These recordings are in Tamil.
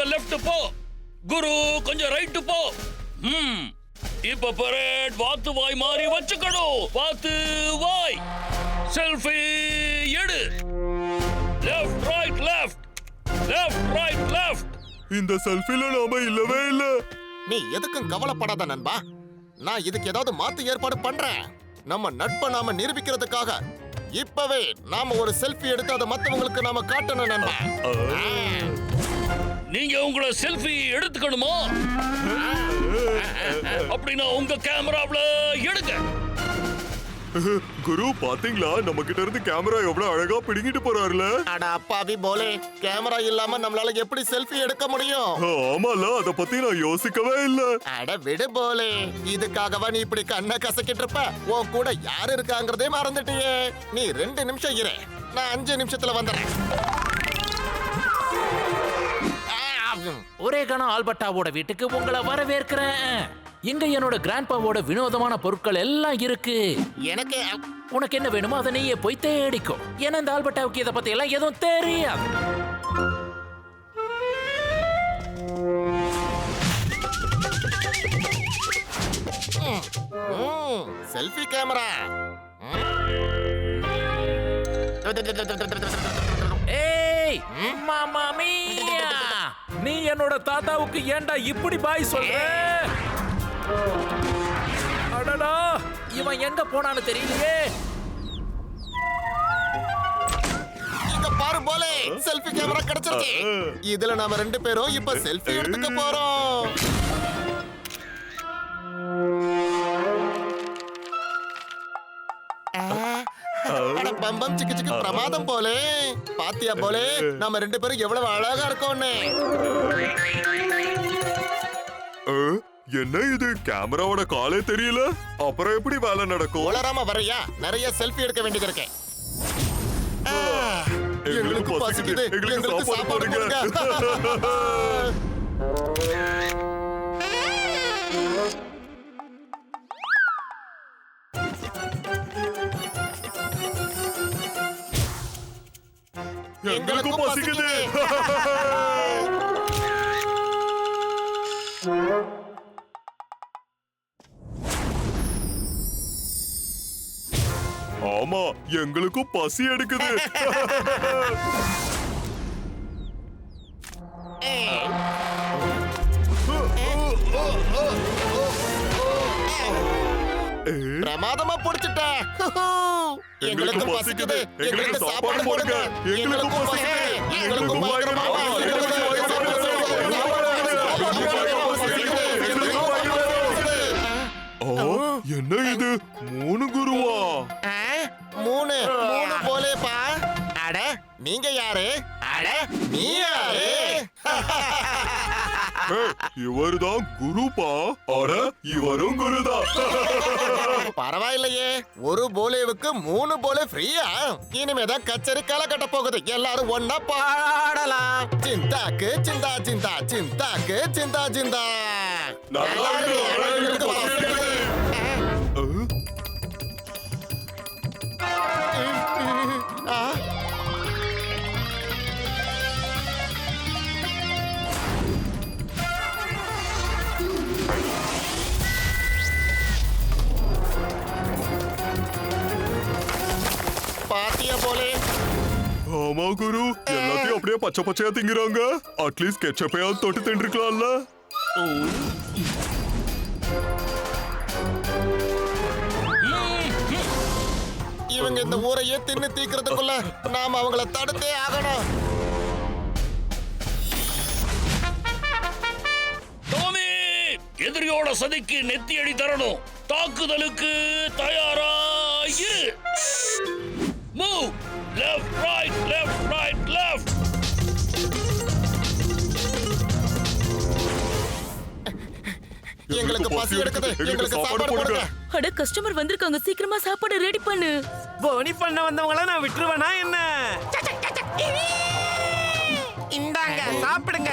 கொஞ்சம் லெஃப்ட் போ. குரு கொஞ்சம் ரைட் போ. இப்ப பரேட் வாத்து வாய் மாறி வச்சுக்கணும். வாத்து வாய். செல்ஃபி எடு. Left right left. Left right left. இந்த செல்ஃபில நாம இல்லவே இல்ல. நீ எதுக்கும் கவலைப்படாத நண்பா. நான் இதுக்கு ஏதாவது மாத்து ஏற்பாடு பண்றேன். நம்ம நட்பை நாம நிரூபிக்கிறதுக்காக இப்பவே நாம ஒரு செல்ஃபி எடுத்து அதை மத்தவங்களுக்கு நாம காட்டணும் நண்பா. நீங்க உங்களை செல்ஃபி எடுத்துக்கணுமா? அப்படின்னா உங்க கேமராவுல எடுங்க. குரு பாத்தீங்களா, நம்ம கிட்ட இருந்து கேமரா எவ்வளவு அழகா பிடிங்கிட்டு போறாருல. அட அப்பாவி போலே, கேமரா இல்லாம நம்மளால எப்படி செல்ஃபி எடுக்க முடியும்? ஆமால, அத பத்தி நான் யோசிக்கவே இல்ல. அட விடு போலே, இதுக்காகவா நீ இப்படி கண்ணை கசக்கிட்டு இருப்ப? உன் கூட யாரு இருக்காங்கறதே மறந்துட்டியே. நீ 2 நிமிஷம் இரு, நான் 5 நிமிஷத்துல வந்துடுறேன். ஒரேகானோ ஆல்பர்ட்டாவோட வீட்டுக்கு உங்களை வரவேற்கிறேன். இங்க என்னோட கிராண்ட்பாவோட வினோதமான பொருட்கள் எல்லாம் இருக்கு. எனக்கு உனக்கு என்ன வேணுமோ அதை நீயே போய் தேடிக்கோ. ஏன்னா இந்த ஆல்பர்ட்டாவுக்கு இதை பத்தி எல்லாம் எதுவும் தெரியாது. Selfie camera. ஏய் மாமா மியா, நீ என்னோட தாத்தாவுக்கு ஏன்டா இப்படி பாய் சொல்ற? அடடா, இவன் எங்க போனான்னு தெரியலையே. இங்க பாரு போலே, செல்ஃபி கேமரா கிடைச்சிருக்கு. இதுல நாம 2 பேரும் இப்ப செல்ஃபி எடுத்துக்க போறோம். பம்பம் சிக்கு சிக்கு பிரமாதம் போலே. பாத்தியா போலே, நாம 2 பேரும் எவ்வளவு அழகா இருக்கோம்னு. என்ன இது, கேமராவோட காலே தெரியல. அப்புறம் எப்படி வேலை நடக்கும்? வளராம வரையா, நிறைய செல்ஃபி எடுக்க வேண்டியது இருக்கு. எங்களுக்கு பசிக்குது, எங்களுக்கு சாப்பாடு கொடுங்க. எங்களுக்கும் பசிக்குது. ஆமா, எங்களுக்கும் பசி எடுக்குது. பிரமாதமா புடிச்சிட்ட. எங்களுக்கு பசிக்குது, எங்களுக்கு சாப்பாடு போடுங்க. எங்களுக்கு பசிக்குது, எங்களுக்கு பயங்கரமா என்ன இது, 3 குருவா? 3 போலேப்பா. அட நீங்க யாரு? அட நீ யாரு? இவருதான் குருப்பா. அட இவரும் குருதான். பரவாயில்லையே, ஒரு போலேவுக்கு 3 போலே ஃப்ரீயா? இனிமேதான் கச்சேரி களை கட்ட போகுது. எல்லாரும் ஒன்னா பாடலாம். சிந்தாக்கு சிந்தா சிந்தா, சிந்தாக்கு சிந்தா சிந்தா. பாத்தியா போலே? ஆமா குரு, எல்லாத்தையும் அப்படியே பச்சை பச்சையா திங்குறாங்க. அட்லீஸ்ட் கெச்சப்பையாவது தொட்டு தின்றுக்கலாம்ல. இவங்க இந்த ஊரையே தின்னு தீக்கிறதுக்குள்ள நாம அவங்கள தடுத்தே ஆகணும். டோமி, எதிரியோட சதிக்கு நெத்தி அடி தரணும். தாக்குதலுக்கு தயாராயிரு. Move left right left right left. எங்களுக்கு பசி எடுக்குது, எங்களுக்கு சாப்பாடு போடுங்க. அட கஸ்டமர் வந்திருக்காங்க, சீக்கிரமா சாப்பாடு ரெடி பண்ணு. போனி பண்ண வந்தவங்கள நான் விட்டுருவேனா என்ன? இந்தாங்க சாப்பிடுங்க.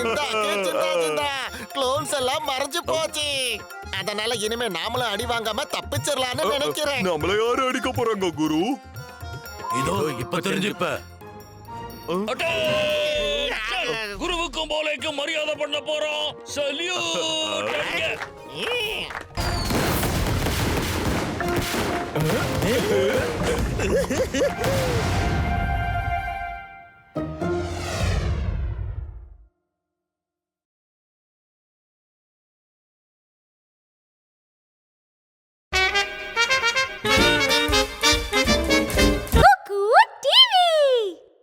சிந்தாக்கு சிந்தா சிந்தா க்ளோன்ஸ் எல்லாம் மறைஞ்சு போச்சு. அதனால இனிமே நாமளும் அடி வாங்காம தப்பிச்சிடலாம்னு நினைக்கிறேன். நம்மள யாரு அடிக்க போறாங்க குரு? இதோ இப்ப தெரிஞ்சுப்ப. Attention! குருவுக்கும் போலேக்கும் மரியாதை பண்ண போறோம். சல்யூட். ஏ